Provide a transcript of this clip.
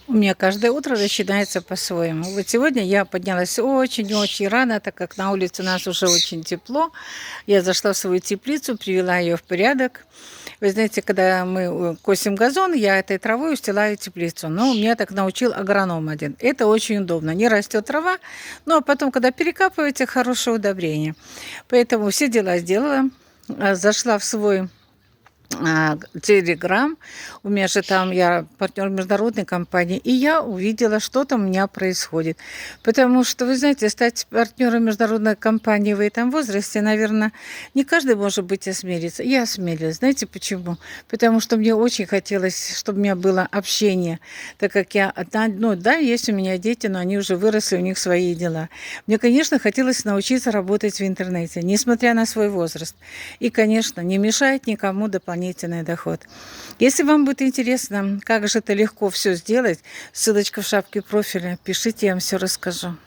У меня каждое утро начинается по-своему. Вот сегодня я поднялась очень-очень рано, так как на улице у нас уже очень тепло. Я зашла в свою теплицу, привела ее в порядок. Вы знаете, когда мы косим газон, я этой травой устилаю теплицу. Но меня так научил агроном один. Это очень удобно. Не растет трава, ну а потом, когда перекапываете, хорошее удобрение. Поэтому все дела сделала. Зашла в свой Телеграм. У меня же там, я партнер международной компании, и я увидела, что там у меня происходит. Потому что, вы знаете, стать партнером международной компании в этом возрасте, наверное, не каждый может быть осмелится. Я осмелилась. Знаете почему? Потому что мне очень хотелось, чтобы у меня было общение, так как я одна, ну да, есть у меня дети, но они уже выросли, у них свои дела. Мне, конечно, хотелось научиться работать в интернете, несмотря на свой возраст. И, конечно, не мешает никому дополнительный доход. Если вам будет интересно, как же это легко все сделать, ссылочка в шапке профиля, пишите, я вам все расскажу.